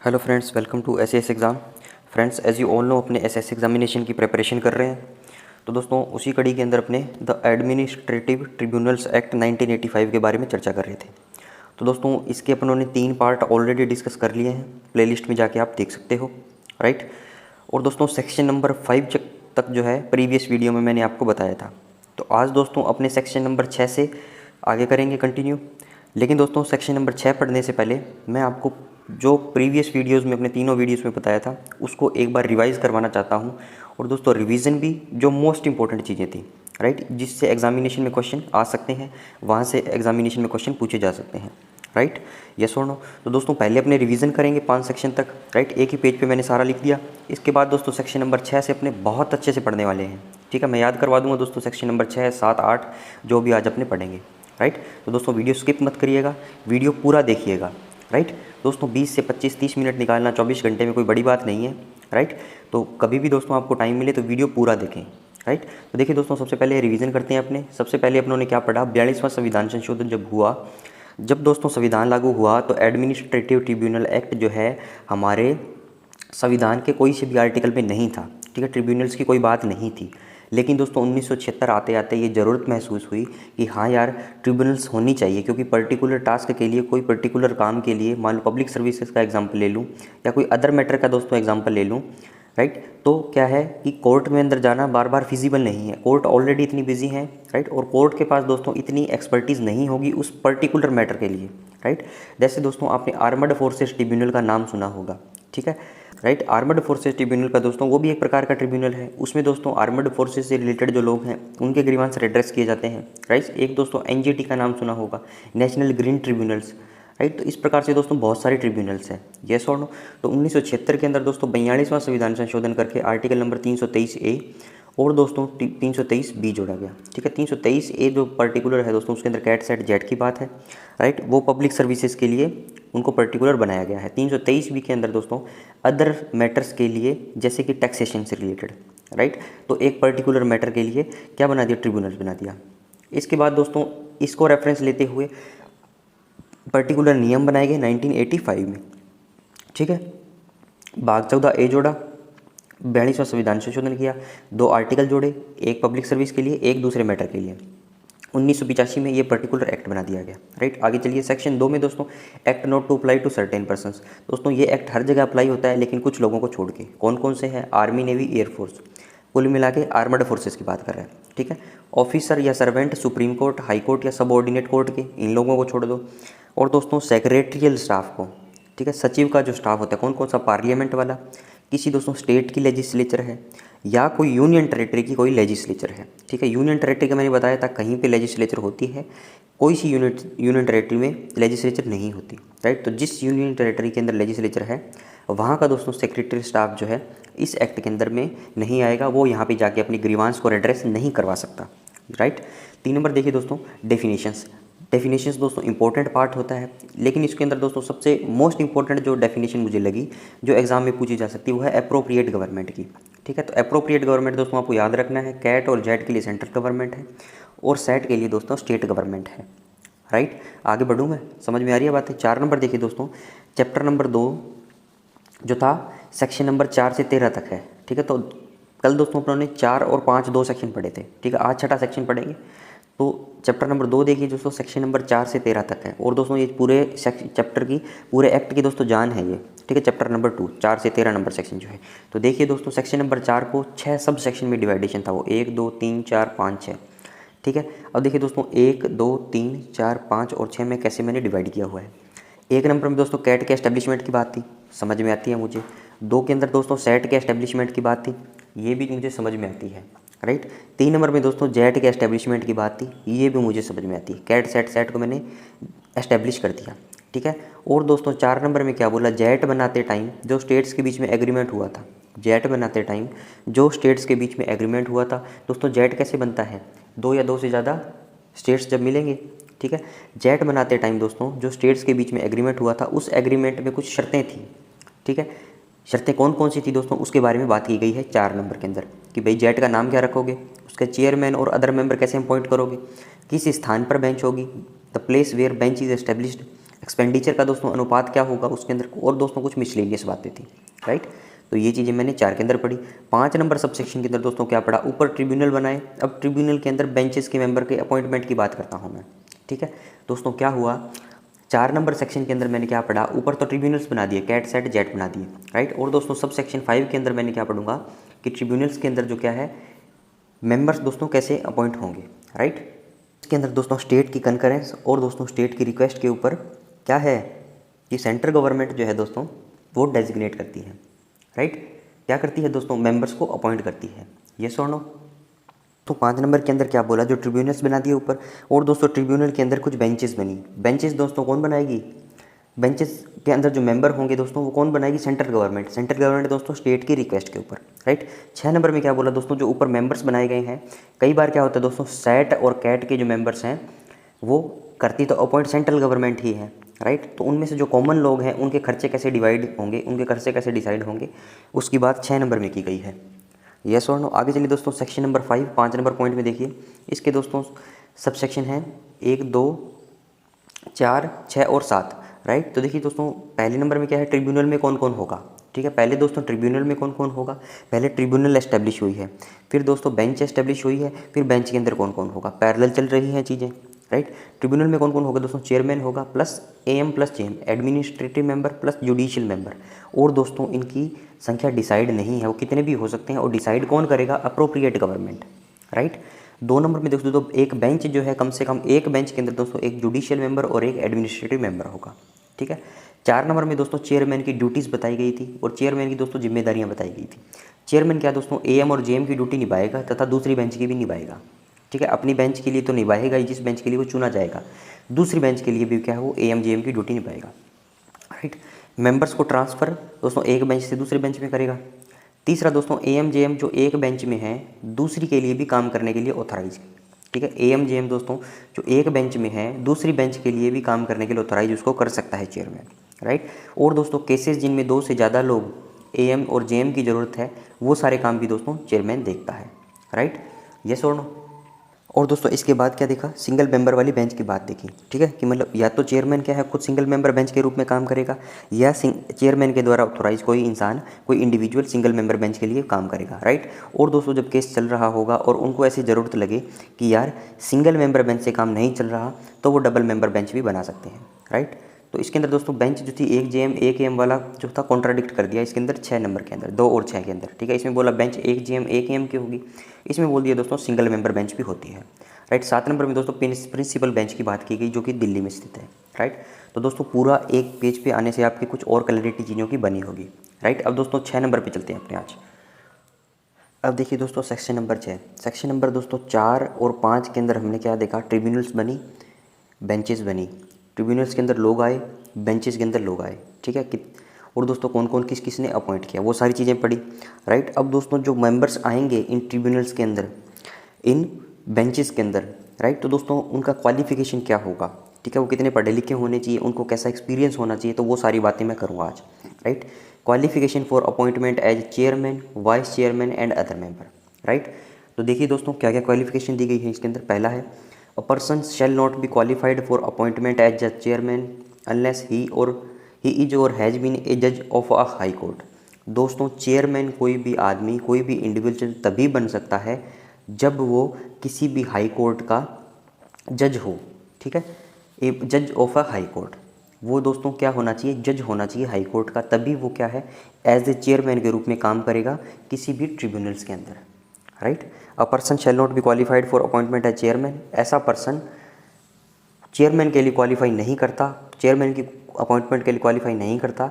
Hello friends, welcome to SS exam. Friends, as you all know, अपने SS examination की preparation कर रहे हैं। तो दोस्तों, उसी कड़ी के अंदर अपने द एडमिनिस्ट्रेटिव ट्रिब्यूनल्स एक्ट 1985 के बारे में चर्चा कर रहे थे। तो दोस्तों, इसके अपनों ने 3 पार्ट ऑलरेडी डिस्कस कर लिए हैं। प्लेलिस्ट में जाके आप देख सकते हो, राइट। और दोस्तों, सेक्शन नंबर 5 तक जो है प्रीवियस वीडियो में मैंने आपको बताया था। तो आज दोस्तों अपने सेक्शन नंबर 6 से आगे करेंगे कंटिन्यू। लेकिन दोस्तों, सेक्शन नंबर 6 पढ़ने से पहले मैं आपको जो प्रीवियस वीडियोस में, अपने तीनों वीडियोस में बताया था, उसको एक बार रिवाइज़ करवाना चाहता हूँ। और दोस्तों, रिवीजन भी जो मोस्ट इंपॉर्टेंट चीज़ें थी, राइट, जिससे एग्जामिनेशन में क्वेश्चन आ सकते हैं, वहाँ से एग्जामिनेशन में क्वेश्चन पूछे जा सकते हैं, राइट, यस और नो। तो दोस्तों, पहले अपने रिवीजन करेंगे 5 सेक्शन तक, राइट। एक ही पेज पे मैंने सारा लिख दिया। इसके बाद दोस्तों सेक्शन नंबर 6 से अपने बहुत अच्छे से पढ़ने वाले हैं, ठीक है। मैं याद करवा दूंगा दोस्तों, सेक्शन नंबर 6, 7, 8 जो भी आज अपने पढ़ेंगे, राइट। तो दोस्तों, वीडियो स्किप मत करिएगा, वीडियो पूरा देखिएगा, राइट। दोस्तों, 20 से 25-30 मिनट निकालना 24 घंटे में कोई बड़ी बात नहीं है, राइट। तो कभी भी दोस्तों आपको टाइम मिले तो वीडियो पूरा देखें, राइट। तो देखिए दोस्तों, सबसे पहले रिवीजन करते हैं अपने। सबसे पहले अपनों ने क्या पढ़ा, 42वां संविधान संशोधन जब हुआ, जब दोस्तों संविधान लागू हुआ, तो एडमिनिस्ट्रेटिव ट्रिब्यूनल एक्ट जो है हमारे संविधान के कोई से भी आर्टिकल में नहीं था, ठीक है। ट्रिब्यूनल्स की कोई बात नहीं थी। लेकिन दोस्तों 1976 आते आते ये ज़रूरत महसूस हुई कि हाँ यार, ट्रिब्यूनल्स होनी चाहिए, क्योंकि पर्टिकुलर टास्क के लिए, कोई पर्टिकुलर काम के लिए, मान लो पब्लिक सर्विसेज का एग्जांपल ले लूँ या कोई अदर मैटर का दोस्तों एग्जांपल ले लूँ, राइट। तो क्या है कि कोर्ट में अंदर जाना बार बार फिजिबल नहीं है, कोर्ट ऑलरेडी इतनी बिजी है, राइट। और कोर्ट के पास दोस्तों इतनी एक्सपर्टीज़ नहीं होगी उस पर्टिकुलर मैटर के लिए, राइट। जैसे दोस्तों आपने आर्मड फोर्सेस ट्रिब्यूनल का नाम सुना होगा, ठीक है, राइट। आर्मड फोर्सेस ट्रिब्यूनल का दोस्तों वो भी एक प्रकार का ट्रिब्यूनल है। उसमें दोस्तों आर्मड फोर्सेस से रिलेटेड जो लोग हैं उनके ग्रीवांस रेड्रेस किए जाते हैं, राइट। एक दोस्तों एनजीटी का नाम सुना होगा, नेशनल ग्रीन ट्रिब्यूनल्स, राइट। तो इस प्रकार से दोस्तों बहुत सारे ट्रिब्यूनल्स हैं, यस और नो। तो 1976 के अंदर दोस्तों 42वां संविधान संशोधन करके आर्टिकल नंबर 323A और दोस्तों 323B जोड़ा गया, ठीक है। 323A जो पर्टिकुलर है दोस्तों, उसके अंदर कैट सेट जेट की बात है, राइट। वो पब्लिक सर्विसेज के लिए उनको पर्टिकुलर बनाया गया है। 323B के अंदर दोस्तों अदर मैटर्स के लिए, जैसे कि टैक्सेशन से रिलेटेड, राइट। तो एक पर्टिकुलर मैटर के लिए क्या बना दिया, ट्रिब्यूनल बना दिया। इसके बाद दोस्तों इसको रेफरेंस लेते हुए पर्टिकुलर नियम बनाए गए 1985 में, ठीक है। भाग 14A जोड़ा, 42वां संविधान संशोधन किया, 2 आर्टिकल जोड़े, एक पब्लिक सर्विस के लिए, एक दूसरे मैटर के लिए। 1985 में ये पर्टिकुलर एक्ट बना दिया गया, राइट। आगे चलिए सेक्शन 2 में दोस्तों, act not to apply to certain persons. दोस्तों ये एक्ट हर जगह अप्लाई होता है, लेकिन कुछ लोगों को छोड़ के। कौन कौन से हैं, आर्मी, नेवी, एयरफोर्स, कुल मिला के आर्मड फोर्सेस की बात कर रहे हैं, ठीक है। ऑफिसर या servant supreme court, high court या सबऑर्डिनेट कोर्ट के, इन लोगों को छोड़ दो। और दोस्तों सेक्रेटरियल स्टाफ को, ठीक है, सचिव का जो स्टाफ होता है, कौन कौन सा, पार्लियामेंट वाला, किसी दोस्तों स्टेट की लेजिस्लेचर है, या कोई यूनियन टेरिटरी की कोई लेजिस्लेचर है, ठीक है। यूनियन टेरिटरी का मैंने बताया था कहीं पे लेजिस्लेचर होती है, कोई सी यूनियन टेरिटरी में लेजिस्लेचर नहीं होती, राइट। तो जिस यूनियन टेरिटरी के अंदर लेजिस्लेचर है, वहाँ का दोस्तों सेक्रेटरी स्टाफ जो है इस एक्ट के अंदर में नहीं आएगा, वो यहाँ पे जाके अपनी ग्रीवांस को रेड्रेस नहीं करवा सकता, राइट। 3 नंबर देखिए दोस्तों, डेफिनेशंस। डेफिनेशंस दोस्तों इंपॉर्टेंट पार्ट होता है, लेकिन इसके अंदर दोस्तों सबसे मोस्ट इंपॉर्टेंट जो डेफिनेशन मुझे लगी, जो एग्जाम में पूछी जा सकती है, वो है अप्रोप्रिएट गवर्नमेंट की, ठीक है। तो अप्रोप्रिएट गवर्नमेंट दोस्तों आपको याद रखना है, कैट और जेट के लिए सेंट्रल गवर्नमेंट है और सेट के लिए दोस्तों स्टेट गवर्नमेंट है, राइट। आगे बढ़ूँ मैं, समझ में आ रही है बातें। 4 नंबर देखिए दोस्तों, चैप्टर नंबर 2 जो था सेक्शन नंबर 4 से 13 तक है, ठीक है। तो कल दोस्तों अपनों ने 4 और 5 2 सेक्शन पढ़े थे, ठीक है। आज छठा सेक्शन पढ़ेंगे। तो चैप्टर नंबर 2 देखिए दोस्तों, सेक्शन नंबर 4 से 13 तक है। और दोस्तों ये पूरे चैप्टर की, पूरे एक्ट की दोस्तों जान है ये, ठीक है। चैप्टर नंबर 2 4 से 13 नंबर सेक्शन जो है, तो देखिए दोस्तों सेक्शन नंबर 4 को 6 सब सेक्शन में डिवाइडेशन था, वो 1 2 3 4 5 6, ठीक है। अब देखिए दोस्तों 1 2 3 4 5 और 6 में कैसे मैंने डिवाइड किया हुआ है। 1 नंबर में दोस्तों कैट के एस्टेब्लिशमेंट की बात थी, समझ में आती है मुझे। 2 के अंदर दोस्तों सेट के एस्टेब्लिशमेंट की बात थी, ये भी मुझे समझ में आती है, राइट। 3 नंबर में दोस्तों जेट के एस्टेब्लिशमेंट की बात थी, ये भी मुझे समझ में आती है। कैट सेट को मैंने एस्टेब्लिश कर दिया, ठीक है। और दोस्तों 4 नंबर में क्या बोला, जेट बनाते टाइम जो स्टेट्स के बीच में एग्रीमेंट हुआ था, जेट बनाते टाइम जो स्टेट्स के बीच में एग्रीमेंट हुआ था दोस्तों, जेट कैसे बनता है, 2 या 2 से ज़्यादा स्टेट्स जब मिलेंगे, ठीक है। जेट बनाते टाइम दोस्तों जो स्टेट्स के बीच में एग्रीमेंट हुआ था, उस एग्रीमेंट में कुछ शर्तें थी, ठीक है। शर्तें कौन कौन सी थी दोस्तों, उसके बारे में बात की गई है 4 नंबर के अंदर, कि भाई जेट का नाम क्या रखोगे, उसके चेयरमैन और अदर मेंबर कैसे अपॉइंट करोगे, किस स्थान पर बेंच होगी, the place where bench is established, expenditure का दोस्तों अनुपात क्या होगा उसके अंदर, और दोस्तों कुछ मिसलेनियस बातें थी, राइट। तो ये चीज़ें मैंने 4 के अंदर पढ़ी। 5 नंबर सब सेक्शन के अंदर दोस्तों क्या पढ़ा, ऊपर ट्रिब्यूनल बनाए। अब ट्रिब्यूनल के अंदर बेंचेस के मेंबर के अपॉइंटमेंट की बात करता हूँ मैं, ठीक है। दोस्तों क्या हुआ, 4 नंबर सेक्शन के अंदर मैंने क्या पढ़ा, ऊपर तो ट्रिब्यूनल्स बना दिए, कैट सेट जेट बना दिए, राइट। और दोस्तों सब सेक्शन 5 के अंदर मैंने क्या पढ़ूंगा कि ट्रिब्यूनल्स के अंदर जो क्या है, मेंबर्स दोस्तों कैसे अपॉइंट होंगे, राइट। इसके अंदर दोस्तों स्टेट की कंकरेंस और दोस्तों स्टेट की रिक्वेस्ट के ऊपर क्या है कि सेंट्रल गवर्नमेंट जो है दोस्तों वो डेजिग्नेट करती है, राइट। क्या करती है दोस्तों, मेंबर्स को अपॉइंट करती है, ये और नो। तो 5 नंबर के अंदर क्या बोला, जो ट्रिब्यूनल्स बना दिए ऊपर, और दोस्तों ट्रिब्यूनल के अंदर कुछ बेंचेस बनी। बेंचेस दोस्तों कौन बनाएगी, बेंचेस के अंदर जो मेंबर होंगे दोस्तों वो कौन बनाएगी, सेंट्रल गवर्नमेंट। सेंट्रल गवर्नमेंट दोस्तों स्टेट की रिक्वेस्ट के ऊपर, राइट। 6 नंबर में क्या बोला दोस्तों, जो ऊपर मेंबर्स बनाए गए हैं, कई बार क्या होता है दोस्तों, सेट और कैट के जो मेंबर्स हैं वो करती तो अपॉइंट सेंट्रल गवर्नमेंट ही है, राइट। तो उनमें से जो कॉमन लोग हैं उनके खर्चे कैसे डिवाइड होंगे, उनके खर्चे कैसे डिसाइड होंगे, उसकी बात 6 नंबर में की गई है, यस और नो। आगे चलिए दोस्तों सेक्शन नंबर 5, 5 नंबर पॉइंट में देखिए, इसके दोस्तों सब सेक्शन हैं 1, 2, 4, 6 और 7, राइट। तो देखिए दोस्तों पहले नंबर में क्या है, ट्रिब्यूनल में कौन कौन होगा, ठीक है। पहले दोस्तों ट्रिब्यूनल में कौन कौन होगा, पहले ट्रिब्यूनल एस्टेब्लिश हुई है, फिर दोस्तों बेंच एस्टेब्लिश हुई है, फिर बेंच के अंदर कौन कौन होगा, पैरेलल चल रही हैं चीज़ें, राइट। ट्रिब्यूनल में कौन कौन होगा दोस्तों, चेयरमैन होगा plus am plus JM, administrative member plus judicial member. और दोस्तों इनकी संख्या डिसाइड नहीं है, वो कितने भी हो सकते हैं, और डिसाइड कौन करेगा, अप्रोप्रिएट गवर्नमेंट, राइट। 2 नंबर में दोस्तों तो एक बेंच जो है, कम से कम एक बेंच के अंदर दोस्तों एक जुडिशियल मेंबर और एक एडमिनिस्ट्रेटिव मेंबर होगा, ठीक है। 4 नंबर में दोस्तों चेयरमैन की ड्यूटीज़ बताई गई थी और चेयरमैन की दोस्तों जिम्मेदारियां बताई गई थी। चेयरमैन क्या दोस्तों, एएम और जेएम की ड्यूटी निभाएगा तथा दूसरी बेंच की भी निभाएगा, ठीक है। अपनी बेंच के लिए तो निभाएगा ही, जिस बेंच के लिए वो चुना जाएगा, दूसरी बेंच के लिए भी क्या है वो एएम जेएम की ड्यूटी निभाएगा, राइट। मेंबर्स को ट्रांसफ़र दोस्तों एक बेंच से दूसरे बेंच में करेगा। तीसरा दोस्तों एएम जेएम जो एक बेंच में है दूसरी के लिए भी काम करने के लिए ऑथराइज, ठीक है। एएम जेएम दोस्तों जो एक बेंच में है दूसरी बेंच के लिए भी काम करने के लिए ऑथराइज उसको कर सकता है चेयरमैन, राइट। और दोस्तों केसेस जिनमें 2 से ज़्यादा लोग एएम और जेएम की ज़रूरत है वो सारे काम भी दोस्तों चेयरमैन देखता है, राइट, यस और नो। और दोस्तों इसके बाद क्या देखा, सिंगल मेंबर वाली बेंच की बात देखी, ठीक है, कि मतलब या तो चेयरमैन क्या है खुद सिंगल मेंबर बेंच के रूप में काम करेगा, या चेयरमैन के द्वारा ऑथोराइज कोई इंसान कोई इंडिविजुअल सिंगल मेंबर बेंच के लिए काम करेगा, राइट। और दोस्तों जब केस चल रहा होगा और उनको ऐसी ज़रूरत लगे कि यार सिंगल मेंबर बेंच से काम नहीं चल रहा, तो वो डबल मेंबर बेंच भी बना सकते हैं, राइट। तो इसके अंदर दोस्तों बेंच जो थी एक जेएम एक एएम वाला जो था कॉन्ट्राडिक्ट कर दिया इसके अंदर 6 नंबर के अंदर, 2 और 6 के अंदर, ठीक है। इसमें बोला बेंच एक जेएम एक एएम की होगी, इसमें बोल दिया दोस्तों सिंगल मेंबर बेंच भी होती है, राइट। 7 नंबर में दोस्तों प्रिंसिपल बेंच की बात की गई जो कि दिल्ली में स्थित है, राइट। तो दोस्तों पूरा एक पेज पे आने से आपकी कुछ और क्लैरिटी चीज़ों की बनी होगी, राइट। अब दोस्तों 6 नंबर पे चलते हैं अपने आज। अब देखिए दोस्तों सेक्शन नंबर 6, सेक्शन नंबर दोस्तों 4 और 5 के अंदर हमने क्या देखा, ट्रिब्यूनल्स बनी, बेंचेस बनी, ट्रिब्यूनल्स के अंदर लोग आए, बेंचेस के अंदर लोग आए, ठीक है। और दोस्तों कौन कौन किस किस ने अपॉइंट किया वो सारी चीज़ें पढ़ी, राइट। अब दोस्तों जो मेंबर्स आएंगे इन ट्रिब्यूनल्स के अंदर, इन बेंचेस के अंदर, राइट, तो दोस्तों उनका क्वालिफिकेशन क्या होगा, ठीक है, वो कितने पढ़े लिखे होने चाहिए, उनको कैसा एक्सपीरियंस होना चाहिए, तो वो सारी बातें मैं करूँगा आज, right. Qualification for appointment as chairman, vice chairman and other member, right. तो देखिए दोस्तों क्या क्या क्वालिफिकेशन दी गई है इसके अंदर। पहला है a person shall not be qualified for appointment as a chairman unless he is or has been a जज ऑफ अ हाई कोर्ट। दोस्तों चेयरमैन कोई भी आदमी कोई भी इंडिविजुअल तभी बन सकता है जब वो किसी भी हाई कोर्ट का जज हो, ठीक है, ए जज ऑफ अ हाई कोर्ट। वो दोस्तों क्या होना चाहिए, जज होना चाहिए हाई कोर्ट का, तभी वो क्या है एज ए चेयरमैन के रूप में काम करेगा किसी भी ट्रिब्यूनल्स के अंदर, right. A person shall not be qualified for appointment as chairman, ऐसा पर्सन चेयरमैन के लिए क्वालिफाई नहीं करता, चेयरमैन की अपॉइंटमेंट के लिए क्वालिफाई नहीं करता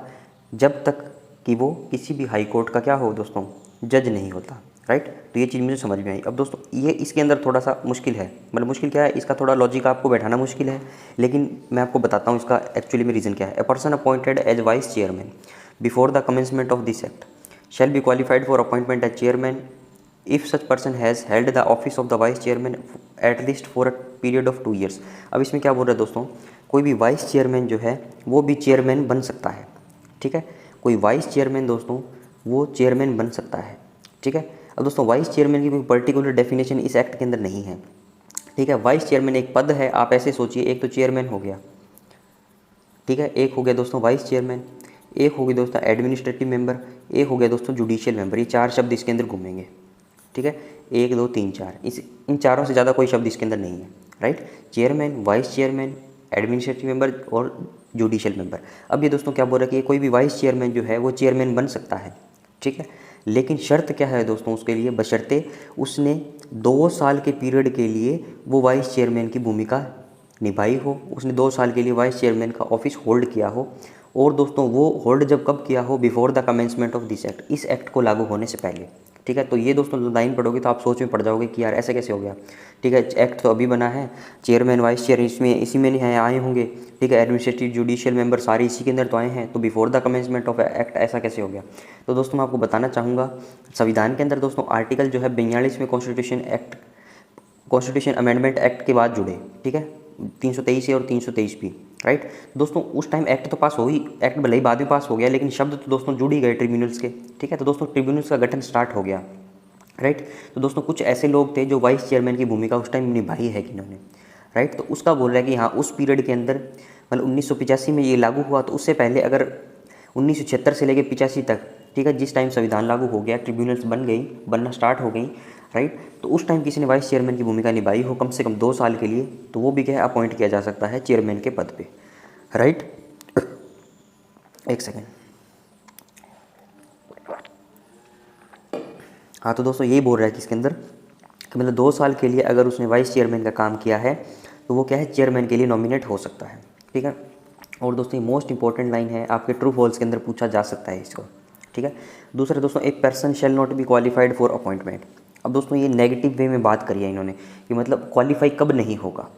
जब तक कि वो किसी भी हाई कोर्ट का क्या हो दोस्तों, जज नहीं होता, राइट। तो ये चीज़ मुझे समझ में आई। अब दोस्तों ये इसके अंदर थोड़ा सा मुश्किल है, मतलब मुश्किल क्या है, इसका थोड़ा लॉजिक आपको बैठाना मुश्किल है, लेकिन मैं आपको बताता हूँ इसका एक्चुअली में रीज़न क्या है। A person appointed as vice chairman before the commencement of this act shall be qualified for appointment as chairman if such person has held the office of the vice chairman at least for a period of 2 years। अब इसमें क्या बोल रहे हैं दोस्तों, कोई भी vice chairman जो है वो भी चेयरमैन बन सकता है, ठीक है, कोई वाइस चेयरमैन दोस्तों वो चेयरमैन बन सकता है, ठीक है। अब दोस्तों वाइस चेयरमैन की कोई पर्टिकुलर डेफिनेशन इस एक्ट के अंदर नहीं है, ठीक है। वाइस चेयरमैन एक पद है, आप ऐसे सोचिए, एक तो चेयरमैन हो गया, ठीक है। एक हो गया दोस्तों वाइस चेयरमैन, एक हो गया दोस्तों एडमिनिस्ट्रेटिव मेंबर, एक हो गया दोस्तों जुडिशियल मेंबर। ये 4 शब्द इसके अंदर घूमेंगे, ठीक है। 1 2 3 4, इन चारों से ज़्यादा कोई शब्द इसके अंदर नहीं है, right. Chairman, vice chairman, administrative member और जुडिशियल मेंबर। अब ये दोस्तों क्या बोल रहा है कि कोई भी वाइस चेयरमैन जो है वो चेयरमैन बन सकता है, ठीक है। लेकिन शर्त क्या है दोस्तों उसके लिए, बशर्ते उसने 2 साल के पीरियड के लिए वो वाइस चेयरमैन की भूमिका निभाई हो, उसने 2 साल के लिए वाइस चेयरमैन का ऑफिस होल्ड किया हो। और दोस्तों वो होल्ड जब कब किया हो, before the commencement of this act, इस एक्ट को लागू होने से पहले, ठीक है। तो ये दोस्तों लाइन पढ़ोगे तो आप सोच में पड़ जाओगे कि यार ऐसा कैसे हो गया, ठीक है। एक्ट तो अभी बना है, चेयरमैन वाइस चेयर इसमें इसी में नहीं आए होंगे, ठीक है। एडमिनिस्ट्रेटिव जुडिशियल मेंबर सारे इसी के अंदर तो आए हैं, तो before the commencement of act ऐसा कैसे हो गया। तो दोस्तों मैं आपको बताना चाहूँगा, संविधान के अंदर दोस्तों आर्टिकल जो है 42वें कॉन्स्टिट्यूशन अमेंडमेंट एक्ट के बाद जुड़े, ठीक है। 323 और 323 भी, राइट। दोस्तों उस टाइम एक्ट तो पास हो ही, एक्ट भले ही बाद में पास हो गया, लेकिन शब्द तो दोस्तों जुड़ ही गए ट्रिब्यूनल्स के, ठीक है। तो दोस्तों ट्रिब्यूनल्स का गठन स्टार्ट हो गया, राइट। तो दोस्तों कुछ ऐसे लोग थे जो वाइस चेयरमैन की भूमिका उस टाइम निभाई है कि इन्होंने, राइट। तो उसका बोल रहा है कि हाँ उस पीरियड के अंदर, मतलब 1985 में ये लागू हुआ, तो उससे पहले अगर 1976 से लेकर 85 तक, ठीक है, जिस टाइम संविधान लागू हो गया, ट्रिब्यूनल्स बनना स्टार्ट हो गई, राइट। तो उस टाइम किसी ने वाइस चेयरमैन की भूमिका निभाई हो कम से कम 2 साल के लिए, तो वो भी क्या है, अपॉइंट किया जा सकता है चेयरमैन के पद पे, राइट। एक सेकेंड। हाँ तो दोस्तों यही बोल रहा है कि इसके अंदर कि मतलब 2 साल के लिए अगर उसने वाइस चेयरमैन का काम किया है तो वो क्या है, चेयरमैन के लिए नॉमिनेट हो सकता है, ठीक है। और दोस्तों ये मोस्ट इंपॉर्टेंट लाइन है, आपके ट्रू फॉल्स के अंदर पूछा जा सकता है इसको, ठीक है। दूसरा दोस्तों, a person shall not be qualified for appointment. अब दोस्तों ये नेगेटिव वे में बात करी है इन्होंने कि मतलब क्वालिफाई कब नहीं होगा,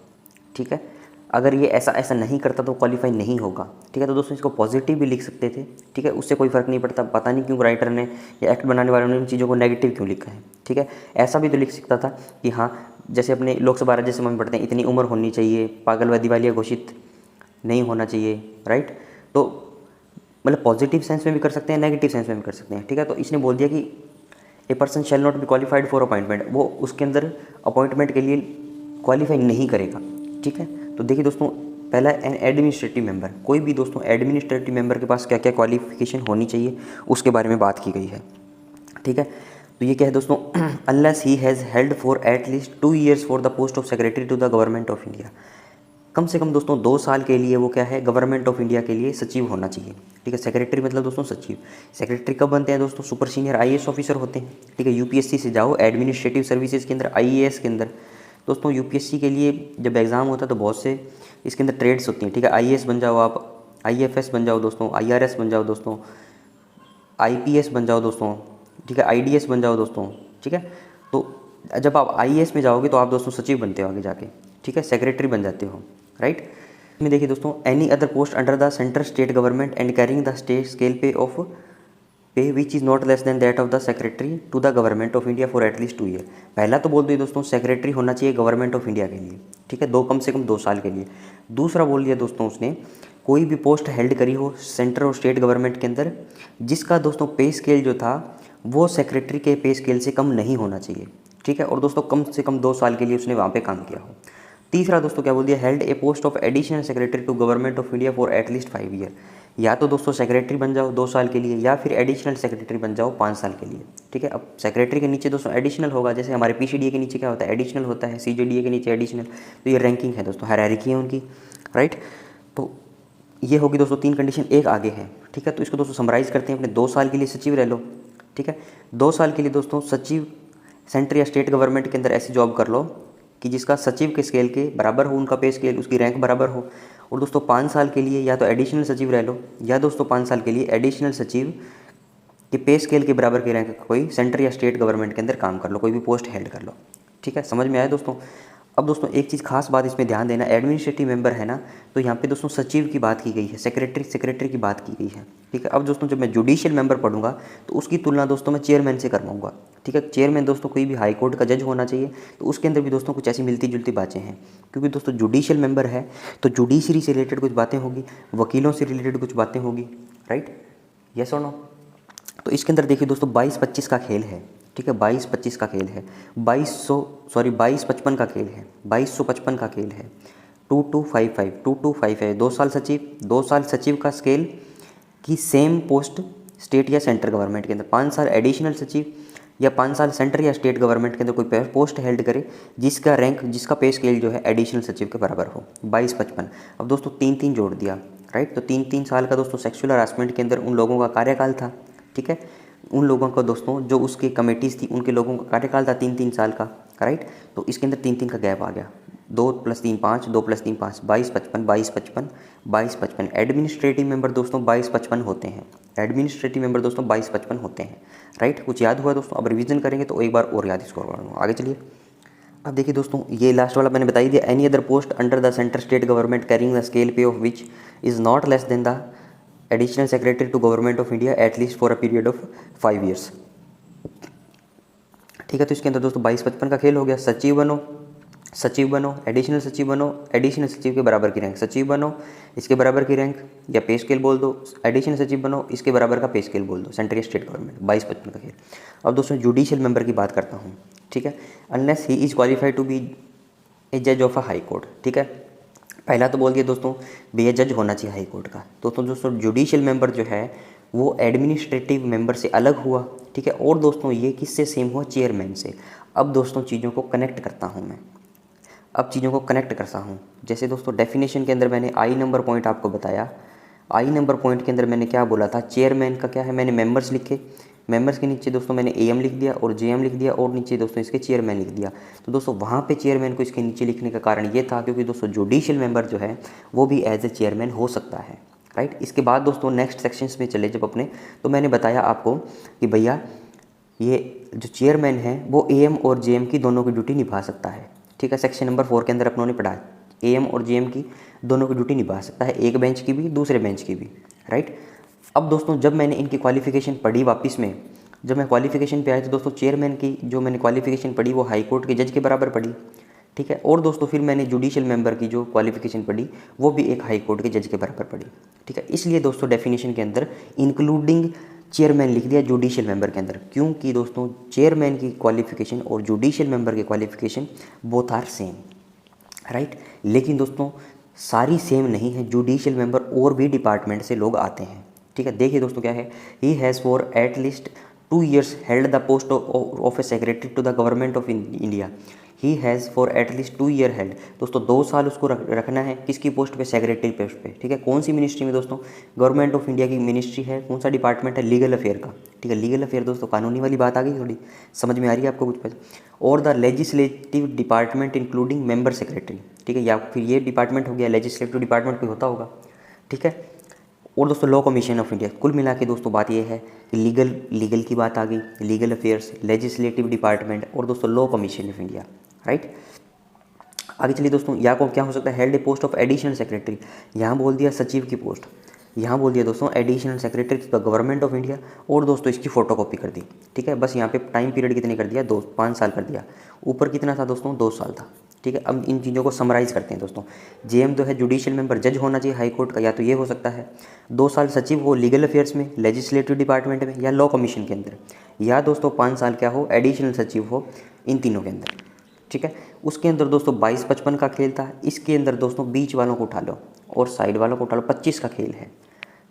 ठीक है। अगर ये ऐसा नहीं करता तो क्वालिफाई नहीं होगा, ठीक है। तो दोस्तों इसको पॉजिटिव भी लिख सकते थे, ठीक है, उससे कोई फ़र्क नहीं पड़ता। पता नहीं क्यों राइटर ने या एक्ट बनाने वालों ने इन चीज़ों को नेगेटिव क्यों लिखा है, ठीक है। ऐसा भी तो लिख सकता था कि हाँ, जैसे अपने लोकसभा राज्यसभा में पढ़ते हैं, इतनी उम्र होनी चाहिए, पागल व दिवालिया घोषित नहीं होना चाहिए, राइट। तो मतलब पॉजिटिव सेंस में भी कर सकते हैं, नेगेटिव सेंस में भी कर सकते हैं, ठीक है। तो इसने बोल दिया कि a person shall not be qualified for appointment, वो उसके अंदर अपॉइंटमेंट के लिए क्वालिफाई नहीं करेगा, ठीक है। तो देखिए दोस्तों, पहला एन एडमिनिस्ट्रेटिव मेंबर, कोई भी दोस्तों एडमिनिस्ट्रेटिव मेंबर के पास क्या क्या क्वालिफिकेशन होनी चाहिए उसके बारे में बात की गई है, ठीक है। तो ये क्या है दोस्तों, unless he has held for at least 2 years for the post of secretary to the government of India. कम से कम दोस्तों 2 साल के लिए वो क्या है, गवर्नमेंट ऑफ इंडिया के लिए सचिव होना चाहिए, ठीक है। सेक्रेटरी मतलब दोस्तों सचिव। सेक्रेटरी कब बनते हैं दोस्तों, सुपर सीनियर IAS ऑफिसर होते हैं, ठीक है। UPSC से जाओ एडमिनिस्ट्रेटिव सर्विसेज के अंदर, IAS के अंदर दोस्तों, UPSC के लिए जब एग्ज़ाम होता है तो बहुत से इसके अंदर ट्रेड्स होती हैं, ठीक है। IAS बन जाओ आप, IFS बन जाओ दोस्तों, IRS बन जाओ दोस्तों, IPS बन जाओ दोस्तों, ठीक है, IDS बन जाओ दोस्तों, ठीक है। तो जब आप IAS में जाओगे तो आप दोस्तों सचिव बनते हो आगे जाके, ठीक है, सेक्रेटरी बन जाते हो, राइट। इसमें देखिए दोस्तों, any other post under the central state government and carrying the state scale pay which is not less than that of the secretary to the government of India for at least 2 year। पहला तो बोल दिया दोस्तों secretary होना चाहिए government of India के लिए, ठीक है, कम से कम 2 साल के लिए। दूसरा बोल दिया दोस्तों उसने, कोई भी पोस्ट हेल्ड करी हो सेंट्रल और स्टेट गवर्नमेंट के अंदर जिसका दोस्तों पे स्केल जो था वो सेक्रेटरी के पे स्केल से कम नहीं होना चाहिए, ठीक है। और दोस्तों कम से कम 2 साल के लिए उसने वहाँ पे काम किया हो। तीसरा दोस्तों क्या बोल दिया, held a post of additional secretary to government of India for at least 5 year। या तो दोस्तों सेक्रेटरी बन जाओ 2 साल के लिए, या फिर एडिशनल सेक्रेटरी बन जाओ 5 साल के लिए, ठीक है। अब सेक्रेटरी के नीचे दोस्तों एडिशनल होगा, जैसे हमारे PCDA के नीचे क्या होता है, एडिशनल होता है, CJDA के नीचे एडिशनल। तो ये रैंकिंग है दोस्तों, हायरार्की है उनकी, राइट। तो ये होगी दोस्तों 3 कंडीशन, एक आगे है, ठीक है। तो इसको दोस्तों समराइज़ करते हैं, अपने 2 साल के लिए सचिव रह लो, ठीक है। 2 साल के लिए दोस्तों सचिव सेंट्रल या स्टेट गवर्नमेंट के अंदर ऐसी जॉब कर लो कि जिसका सचिव के स्केल के बराबर हो, उनका पे स्केल, उसकी रैंक बराबर हो। और दोस्तों 5 साल के लिए या तो एडिशनल सचिव रह लो, या दोस्तों 5 साल के लिए एडिशनल सचिव के पे स्केल के बराबर के रैंक का कोई सेंट्रल या स्टेट गवर्नमेंट के अंदर काम कर लो, कोई भी पोस्ट हेल्ड कर लो, ठीक है। समझ में आया दोस्तों। अब दोस्तों एक चीज़ खास बात इसमें ध्यान देना, एडमिनिस्ट्रेटिव मेंबर है ना, तो यहाँ पे दोस्तों सचिव की बात की गई है, सेक्रेटरी की बात की गई है, ठीक है। अब दोस्तों जब मैं जुडिशियल मेंबर पढ़ूंगा तो उसकी तुलना दोस्तों मैं चेयरमैन से करवाऊंगा, ठीक है। चेयरमैन दोस्तों कोई भी हाई कोर्ट का जज होना चाहिए, तो उसके अंदर भी दोस्तों कुछ ऐसी मिलती जुलती बातें हैं, क्योंकि दोस्तों जुडिशियल मेंबर है तो जुडिशरी से रिलेटेड कुछ बातें होगी, वकीलों से रिलेटेड कुछ बातें होगी, राइट, यस और नो। तो इसके अंदर देखिए दोस्तों 22-25 का खेल है, ठीक है, 22-25 का खेल है, 2255 का खेल है, 2255 का खेल है, 2255 2 साल सचिव का स्केल की सेम पोस्ट स्टेट या सेंट्रल गवर्नमेंट के अंदर, 5 साल एडिशनल सचिव या 5 साल सेंटर या स्टेट गवर्नमेंट के अंदर कोई पोस्ट हेल्ड करे जिसका रैंक, जिसका पे स्केल जो है एडिशनल सचिव के बराबर हो। 22-55। अब दोस्तों 3-3 जोड़ दिया, राइट। तो 3-3 साल का दोस्तों सेक्सुअल हरासमेंट के अंदर उन लोगों का कार्यकाल था, ठीक है। उन लोगों का दोस्तों जो उसकी कमेटीज़ थी उनके लोगों का कार्यकाल था 3-3 साल का, राइट। तो इसके अंदर 3-3 का गैप आ गया। 2 + 3 5, 2 + 3 5, 22-55 एडमिनिस्ट्रेटिव मेंबर दोस्तों 22-55 होते हैं। एडमिनिस्ट्रेटिव मेंबर दोस्तों 22-55 होते हैं, राइट। कुछ याद हुआ दोस्तों? अब रिवीजन करेंगे तो एक बार और याद इसको करूँगा। आगे चलिए। अब देखिए दोस्तों, ये लास्ट वाला मैंने बता ही दिया। Any other post under the centre state government carrying the scale pay of which is not less than the additional secretary to government of India at least for a period of 5 years, ठीक है। तो इसके अंदर दोस्तों 22-55 का खेल हो गया। सचिव बनो, एडिशनल सचिव बनो, एडिशनल सचिव के बराबर की रैंक सचिव बनो, इसके बराबर की रैंक या पे स्केल बोल दो। एडिशनल सचिव बनो, इसके बराबर का पे स्केल बोल दो, सेंट्रल स्टेट गवर्नमेंट। 22-55 का खेल। अब दोस्तों जुडिशियल मेंबर की बात करता हूँ, ठीक है। Unless he is qualified to be a जज ऑफ अ हाई कोर्ट, ठीक है। पहला तो बोल दिया दोस्तों भैया जज होना चाहिए हाई कोर्ट का। दोस्तों जुडिशियल मेंबर जो है वो एडमिनिस्ट्रेटिव मेंबर से अलग हुआ, ठीक है। और दोस्तों ये किससे सेम हुआ? चेयरमैन से। अब दोस्तों चीज़ों को कनेक्ट करता हूँ मैं, जैसे दोस्तों डेफिनेशन के अंदर मैंने आई नंबर पॉइंट आपको बताया। आई नंबर पॉइंट के अंदर मैंने क्या बोला था? चेयरमैन का क्या है, मैंने मेंबर्स लिखे, मेंबर्स के नीचे दोस्तों मैंने एएम लिख दिया और जेएम लिख दिया और नीचे दोस्तों इसके चेयरमैन लिख दिया। तो दोस्तों वहाँ पे चेयरमैन को इसके नीचे लिखने का कारण ये था क्योंकि दोस्तों जुडिशियल मेंबर जो है वो भी एज ए चेयरमैन हो सकता है, राइट। इसके बाद दोस्तों नेक्स्ट सेक्शंस में चले जब अपने, तो मैंने बताया आपको कि भैया ये जो चेयरमैन है वो एएम और जेएम की दोनों की ड्यूटी निभा सकता है, ठीक है। सेक्शन नंबर 4 के अंदर अपनों ने पढ़ा एएम और जेएम की दोनों की ड्यूटी निभा सकता है, एक बेंच की भी दूसरे बेंच की भी, राइट। अब दोस्तों जब मैंने इनकी क्वालिफिकेशन पढ़ी वापस में, जब मैं क्वालिफिकेशन पे आया तो दोस्तों चेयरमैन की जो मैंने क्वालिफिकेशन पढ़ी वो हाई कोर्ट के जज के बराबर पढ़ी, ठीक है। और दोस्तों फिर मैंने जुडिशियल मेंबर की जो क्वालिफिकेशन पढ़ी वो भी एक हाई कोर्ट के जज के बराबर पढ़ी, ठीक है। इसलिए दोस्तों डेफिनेशन के अंदर इंक्लूडिंग चेयरमैन लिख दिया जुडिशियल मेंबर के अंदर, क्योंकि दोस्तों चेयरमैन की क्वालिफिकेशन और जुडिशियल मेंबर की qualification both are same, right. लेकिन दोस्तों सारी सेम नहीं है, जुडिशियल मेंबर और भी डिपार्टमेंट से लोग आते हैं, ठीक है। देखिए दोस्तों क्या है, he has for at least 2 years held the post of a secretary to the government of India. He has for at least 2 year held, दोस्तों 2 साल उसको रखना है किसकी पोस्ट पे? सेक्रेटरी पोस्ट पे, ठीक है। कौन सी मिनिस्ट्री में दोस्तों? गवर्नमेंट ऑफ इंडिया की मिनिस्ट्री है। कौन सा डिपार्टमेंट है? लीगल अफेयर का, ठीक है। लीगल अफेयर दोस्तों कानूनी वाली बात आ गई, थोड़ी समझ में आ रही है आपको कुछ? और the legislative department including member secretary, ठीक है। या फिर ये डिपार्टमेंट हो गया, लेजिस्लेटिव डिपार्टमेंट कोई होता होगा, ठीक है। और दोस्तों लॉ कमीशन ऑफ इंडिया। कुल मिला के दोस्तों बात यह है कि लीगल की बात आ गई, लीगल अफेयर्स, लेजिस्लेटिव डिपार्टमेंट और दोस्तों law commission of India, right. आगे चलिए दोस्तों, या को क्या हो सकता है? Held a post of additional secretary. यहाँ बोल दिया सचिव की पोस्ट, यहाँ बोल दिया दोस्तों additional secretary to the government of India, और दोस्तों इसकी फोटोकॉपी कर दी, ठीक है। बस यहाँ पे टाइम पीरियड कितने कर दिया? 5 साल कर दिया। ऊपर कितना था दोस्तों? 2 साल था, ठीक है। अब इन चीज़ों को समराइज़ करते हैं दोस्तों। जेएम तो है जुडिशियल मेंबर, जज होना चाहिए हाई कोर्ट का, या तो ये हो सकता है 2 साल सचिव हो लीगल अफेयर्स में, लेजिस्लेटिव डिपार्टमेंट में या लॉ कमीशन के अंदर, या दोस्तों 5 साल क्या हो? एडिशनल सचिव हो इन तीनों के अंदर, ठीक है। उसके अंदर दोस्तों 22-55 का खेल था। इसके अंदर दोस्तों बीच वालों को उठा लो और साइड वालों को उठा लो, 25 का खेल है,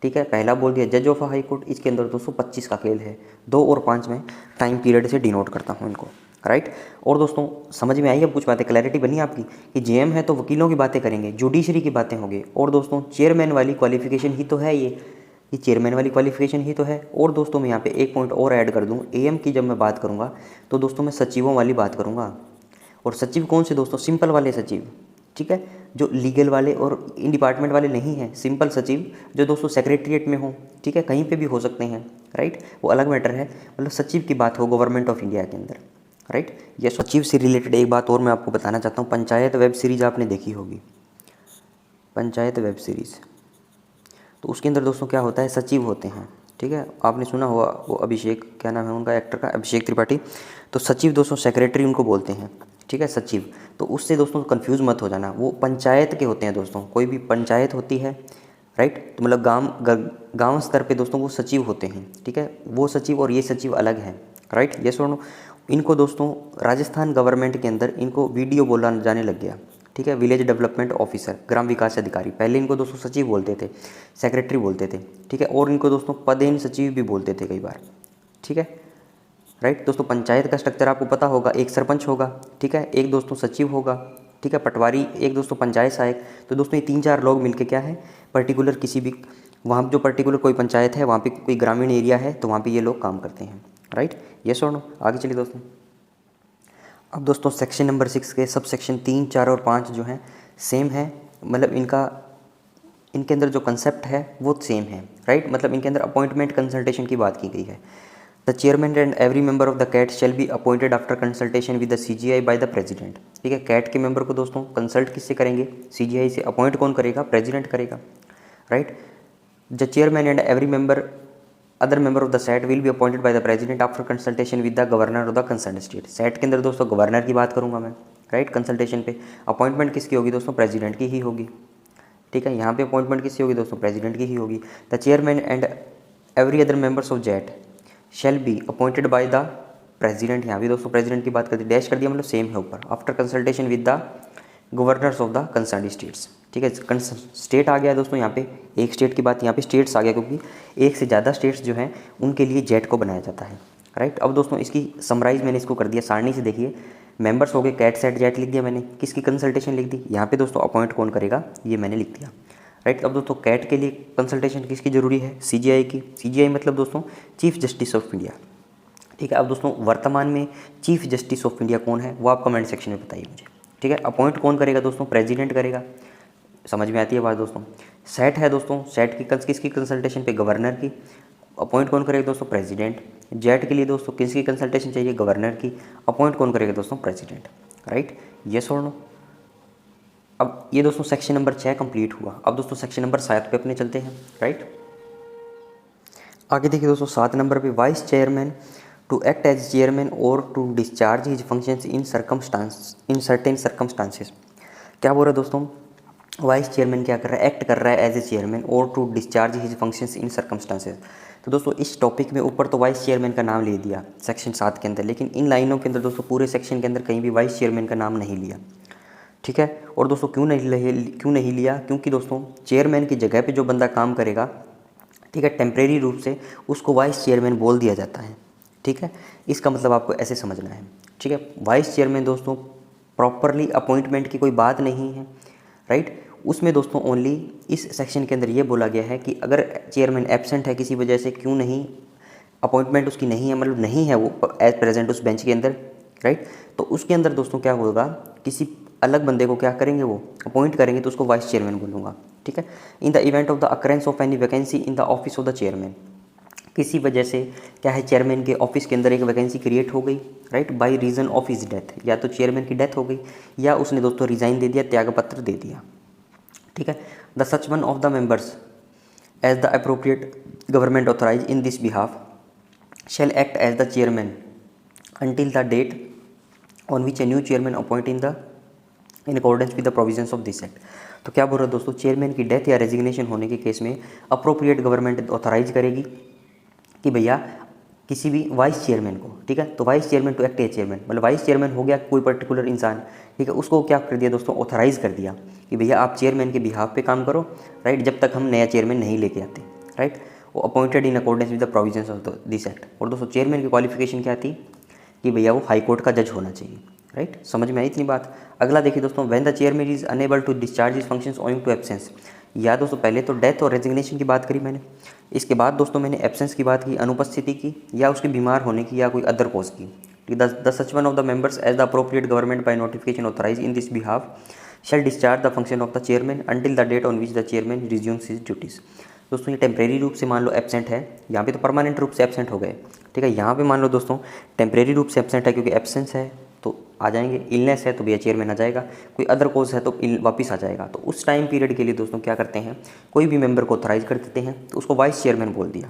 ठीक है। पहला बोल दिया जज ऑफ हाई कोर्ट, इसके अंदर दोस्तों 25 का खेल है। 2 और 5 में टाइम पीरियड से डिनोट करता हूँ इनको, राइट। और दोस्तों समझ में आई अब कुछ बातें, क्लैरिटी बनी आपकी कि जेएम है तो वकीलों की बातें करेंगे, जुडिशरी की बातें होंगी, और दोस्तों चेयरमैन वाली क्वालिफिकेशन ही तो है ये चेयरमैन वाली क्वालिफिकेशन ही तो है। और दोस्तों मैं यहाँ पे एक पॉइंट और ऐड कर दूँ, एएम की जब मैं बात करूँगा तो दोस्तों मैं सचिवों वाली बात करूँगा। और सचिव कौन से दोस्तों? सिंपल वाले सचिव, ठीक है, जो लीगल वाले और इन डिपार्टमेंट वाले नहीं हैं। सिंपल सचिव जो दोस्तों सेक्रेटरीट में हो, ठीक है, कहीं पे भी हो सकते हैं, राइट, वो अलग मैटर है। मतलब सचिव की बात हो गवर्नमेंट ऑफ इंडिया के अंदर, राइट। ये सचिव से रिलेटेड एक बात और मैं आपको बताना चाहता हूँ। पंचायत वेब सीरीज़ आपने देखी होगी, पंचायत वेब सीरीज़, तो उसके अंदर दोस्तों क्या होता है? सचिव होते हैं, ठीक है। आपने सुना होगा वो अभिषेक, क्या नाम है उनका एक्टर का? अभिषेक त्रिपाठी। तो सचिव दोस्तों सेक्रेटरी उनको बोलते हैं, ठीक है, सचिव। तो उससे दोस्तों कंफ्यूज मत हो जाना, वो पंचायत के होते हैं दोस्तों। कोई भी पंचायत होती है, राइट, तो मतलब गांव स्तर पे दोस्तों वो सचिव होते हैं, ठीक है। वो सचिव और ये सचिव अलग हैं, राइट। ये सुनो, इनको दोस्तों राजस्थान गवर्नमेंट के अंदर इनको वीडियो बोला जाने लग गया। ठीक है। विलेज डेवलपमेंट ऑफिसर, ग्राम विकास अधिकारी, पहले इनको दोस्तों सचिव बोलते थे, सेक्रेटरी बोलते थे, ठीक है। और इनको दोस्तों पदेन सचिव भी बोलते थे कई बार, ठीक है, राइट। दोस्तों पंचायत का स्ट्रक्चर आपको पता होगा, एक सरपंच होगा, ठीक है, एक दोस्तों सचिव होगा, ठीक है, पटवारी, एक दोस्तों पंचायत सहायक। तो दोस्तों ये 3-4 लोग मिलके क्या है, पर्टिकुलर किसी भी वहाँ जो पर्टिकुलर कोई पंचायत है, वहाँ पे कोई ग्रामीण एरिया है, तो वहाँ पे ये लोग काम करते हैं, राइट। ये सुनो, आगे चलिए दोस्तों। अब दोस्तों सेक्शन नंबर 6 के सब सेक्शन 3, 4 और 5 जो हैं सेम है, मतलब इनके अंदर जो कंसेप्ट है वो सेम है, राइट। मतलब इनके अंदर अपॉइंटमेंट कंसल्टेशन की बात की गई है। The chairman and every member of the CAT shall be appointed after consultation with the CGI by the president, ठीक है। कैट के मेंबर को दोस्तों कंसल्ट किससे करेंगे, CGI से। अपॉइंट कौन करेगा, प्रेसिडेंट करेगा, right. The chairman and every member other member of the set will be appointed by the president after consultation with the governor of the concern state. Set के अंदर दोस्तों governor की बात करूंगा मैं, राइट। कंसल्टेशन पे appointment किसकी होगी दोस्तों, प्रेसिडेंट की ही होगी, ठीक है। यहाँ पे अपॉइंटमेंट किसकी होगी दोस्तों, प्रेसिडेंट की ही होगी। The chairman and every other members of jet shell be appointed by the president, यहाँ भी दोस्तों प्रेसिडेंट की बात कर दी, डैश कर दिया, मतलब सेम है ऊपर। After consultation with the governors of the concern states, ठीक है। स्टेट आ गया दोस्तों, यहाँ पे एक स्टेट की बात, यहाँ पे स्टेट्स आ गया, क्योंकि एक से ज़्यादा स्टेट्स जो हैं उनके लिए जेट को बनाया जाता है, राइट। अब दोस्तों इसकी समराइज मैंने इसको कर दिया सारणी से, देखिए मेंबर्स हो गए, कैट सेट जेट लिख दिया मैंने, किसकी कंसल्टेशन लिख दी, यहाँ पे दोस्तों अपॉइंट कौन करेगा ये मैंने लिख दिया, राइट। अब दोस्तों कैट के लिए कंसल्टेशन किसकी ज़रूरी है, CGI की। CGI मतलब दोस्तों चीफ जस्टिस ऑफ इंडिया, ठीक है। अब दोस्तों वर्तमान में चीफ जस्टिस ऑफ इंडिया कौन है वो आप कमेंट सेक्शन में बताइए मुझे, ठीक है। अपॉइंट कौन करेगा दोस्तों, प्रेसिडेंट करेगा, समझ में आती है बात दोस्तों। सेट है दोस्तों, सेट की किसकी कंसल्टेशन पे, गवर्नर की। अपॉइंट कौन करेगा दोस्तों, प्रेसिडेंट। जेट के लिए दोस्तों किसकी कंसल्टेशन चाहिए, गवर्नर की। अपॉइंट कौन करेगा दोस्तों, प्रेसिडेंट, राइट। ये सुन लो। अब ये दोस्तों सेक्शन नंबर 6 कंप्लीट हुआ। अब दोस्तों सेक्शन नंबर 7 पे अपने चलते हैं, राइट। आगे देखिए दोस्तों 7 नंबर पे, vice chairman to act as chairman और to discharge his functions in certain circumstances. क्या बोल रहा है दोस्तों, वाइस चेयरमैन क्या कर रहा है, एक्ट कर रहा है एज ए चेयरमैन और to discharge his functions in circumstances. तो दोस्तों इस टॉपिक में ऊपर तो वाइस चेयरमैन का नाम ले दिया सेक्शन 7 के अंदर, लेकिन इन लाइनों के अंदर दोस्तों पूरे सेक्शन के अंदर कहीं भी वाइस चेयरमैन का नाम नहीं लिया, ठीक है। और दोस्तों क्यों नहीं लिया, क्योंकि दोस्तों चेयरमैन की जगह पे जो बंदा काम करेगा, ठीक है, टेम्परेरी रूप से उसको वाइस चेयरमैन बोल दिया जाता है, ठीक है। इसका मतलब आपको ऐसे समझना है, ठीक है। वाइस चेयरमैन दोस्तों प्रॉपरली अपॉइंटमेंट की कोई बात नहीं है, राइट। उसमें दोस्तों ओनली इस सेक्शन के अंदर ये बोला गया है कि अगर चेयरमैन एब्सेंट है किसी वजह से, क्यों नहीं, अपॉइंटमेंट उसकी नहीं है, मतलब नहीं है वो एज प्रेजेंट उस बेंच के अंदर, राइट। तो उसके अंदर दोस्तों क्या होगा, किसी अलग बंदे को क्या करेंगे, वो अपॉइंट करेंगे, तो उसको वाइस चेयरमैन बोलूँगा, ठीक है। In the event of the occurrence of any vacancy in the office of the chairman, किसी वजह से क्या है, चेयरमैन के ऑफिस के अंदर एक वैकेंसी क्रिएट हो गई, right, by reason of his death, या तो चेयरमैन की डेथ हो गई या उसने दोस्तों रिज़ाइन दे दिया, त्यागपत्र दे दिया, ठीक है। The such one of the members as the appropriate government authorise in this behalf shall act as the chairman until the date on which a new chairman appoint in accordance with the provisions of this act। तो क्या बोल रहा है दोस्तों, chairman की death या resignation होने के केस में अप्रोप्रिएट गवर्नमेंट ऑथराइज करेगी कि भैया किसी भी वाइस चेयरमैन को, ठीक है। तो vice chairman to act a chairman, मतलब वाइस चेयरमैन हो गया कोई पर्टिकुलर इंसान, ठीक है, उसको क्या कर दिया दोस्तों, ऑथराइज कर दिया कि भैया आप चेयरमैन के बिहाफ पे काम करो, राइट, जब तक हम नया चेयरमैन नहीं लेके आते, राइट। वो appointed in accordance with the provisions of this act. और दोस्तों चेयरमैन की क्वालिफिकेशन क्या थी कि भैया वो हाई कोर्ट का जज होना चाहिए, राइट। समझ में आई इतनी बात। अगला देखिए दोस्तों, when the chairman is unable to discharge his functions owing to absence. या दोस्तों पहले तो डेथ और रेजिग्नेशन की बात करी मैंने, इसके बाद दोस्तों मैंने एब्सेंस की बात की, अनुपस्थिति की, या उसके बीमार होने की, या कोई अदर कॉज की। The such one of the members as the appropriate government by notification authorise in this behalf shall discharge the function of the chairman until the date on which the chairman resumes his duties. दोस्तों ये temporary रूप से मान लो absent है, यहाँ पे तो permanent रूप से एब्सेंट हो गए, ठीक है। यहाँ पे मान लो दोस्तों टेम्परेरी रूप से एब्सेंट है, क्योंकि एब्सेंस है तो आ जाएंगे, इलनेस है तो भैया चेयरमैन आ जाएगा, कोई अदर कोज है तो वापस आ जाएगा। तो उस टाइम पीरियड के लिए दोस्तों क्या करते हैं, कोई भी मेंबर को ऑथराइज कर देते हैं, तो उसको वाइस चेयरमैन बोल दिया,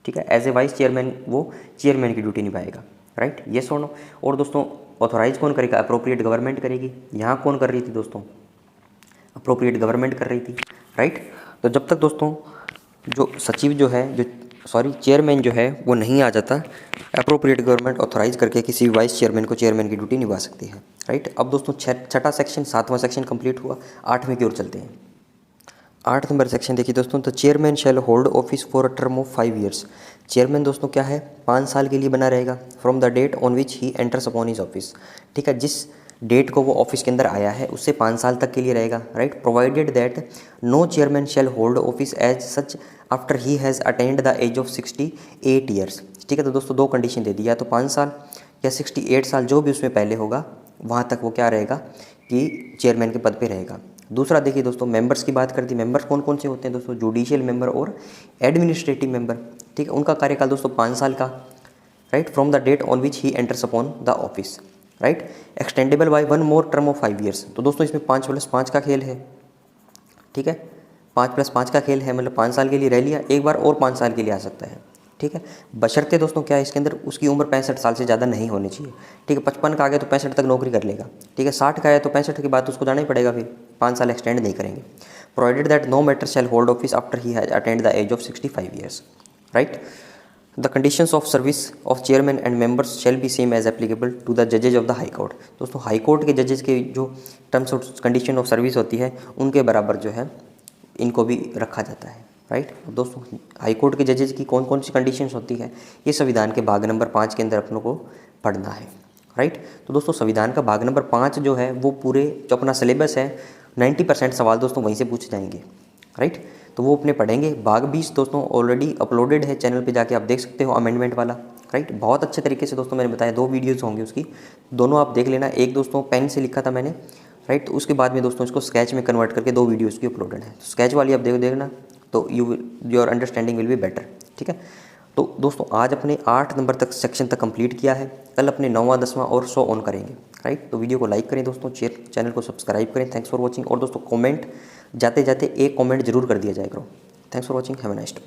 ठीक है। एज ए वाइस चेयरमैन वो चेयरमैन की ड्यूटी निभाएगा, राइट। ये सुनो। और दोस्तों ऑथराइज कौन करेगा, अप्रोप्रिएट गवर्नमेंट करेगी। यहाँ कौन कर रही थी दोस्तों, अप्रोप्रिएट गवर्नमेंट कर रही थी, राइट। तो जब तक दोस्तों जो सचिव जो है, जो सॉरी चेयरमैन जो है वो नहीं आ जाता, अप्रोप्रिएट गवर्नमेंट ऑथराइज करके किसी वाइस चेयरमैन को चेयरमैन की ड्यूटी निभा सकती है, राइट। अब दोस्तों छठा सेक्शन, 7वां सेक्शन कंप्लीट हुआ, 8वें की ओर चलते हैं। 8 नंबर सेक्शन देखिए दोस्तों, तो chairman shall hold office for a term of 5 years. Chairman दोस्तों क्या है, 5 साल के लिए बना रहेगा, from the date on which he enters upon his office. ठीक है, जिस डेट को वो ऑफिस के अंदर आया है उससे 5 साल तक के लिए रहेगा, right. Provided that no chairman shall hold office as such after he has attend the age of 68 years. ठीक है, तो दोस्तों 2 कंडीशन दे दी, या तो 5 साल या 68 साल, जो भी उसमें पहले होगा वहाँ तक वो क्या रहेगा कि चेयरमैन के पद पे रहेगा। दूसरा देखिए दोस्तों, मेंबर्स की बात कर दी। मेंबर्स कौन कौन से होते हैं दोस्तों, जुडिशियल मेंबर और एडमिनिस्ट्रेटिव मेंबर। ठीक है, उनका कार्यकाल दोस्तों 5 साल का, right, from the date on which he enters upon the office, right. Extendable by 1 more term of 5 years. तो दोस्तों इसमें 5+5 का खेल है। ठीक है, 5+5 का खेल है, मतलब 5 साल के लिए रह लिया, एक बार और 5 साल के लिए आ सकता है। ठीक है, बशर्ते दोस्तों क्या है इसके अंदर, उसकी उम्र 65 साल से ज़्यादा नहीं होनी चाहिए। ठीक है, 55 का आ गया तो 65 तक नौकरी कर लेगा। ठीक है, 60 का है तो 65 के बाद उसको जाना ही पड़ेगा, फिर 5 साल एक्सटेंड नहीं करेंगे। Provided that no matter shall hold office after he has attend the age of 65 years, right. The conditions of service of chairman and members shall be same as applicable to the जजेज of the high court. दोस्तों high court के जजेस के जो terms और condition of service होती है उनके बराबर जो है इनको भी रखा जाता है, राइट। दोस्तों हाई कोर्ट के जजेस की कौन कौन सी कंडीशंस होती है, ये संविधान के भाग नंबर 5 के अंदर अपनों को पढ़ना है, राइट। तो दोस्तों संविधान का भाग नंबर 5 जो है वो पूरे जो अपना सिलेबस है 90% सवाल दोस्तों वहीं से पूछे जाएंगे, राइट। तो वो अपने पढ़ेंगे। भाग 20 दोस्तों ऑलरेडी अपलोडेड है चैनल पे, जाके आप देख सकते हो, अमेंडमेंट वाला, राइट। बहुत अच्छे तरीके से दोस्तों मैंने बताया, 2 वीडियोज़ होंगी उसकी, दोनों आप देख लेना। एक दोस्तों पेन से लिखा था मैंने, राइट, तो उसके बाद में दोस्तों इसको स्केच में कन्वर्ट करके 2 वीडियो इसकी अपलोडेड है। तो स्केच वाली आप देखना तो your understanding will be better. ठीक है, तो दोस्तों आज अपने 8 नंबर तक सेक्शन तक कंप्लीट किया है, कल अपने 9वां 10वां और 100 ऑन करेंगे, राइट। तो वीडियो को लाइक करें दोस्तों, चैनल को सब्सक्राइब करें। Thanks for watching. और दोस्तों कमेंट जाते जाते एक कमेंट जरूर कर दिया जाए करो। Thanks for watching, have a nice day.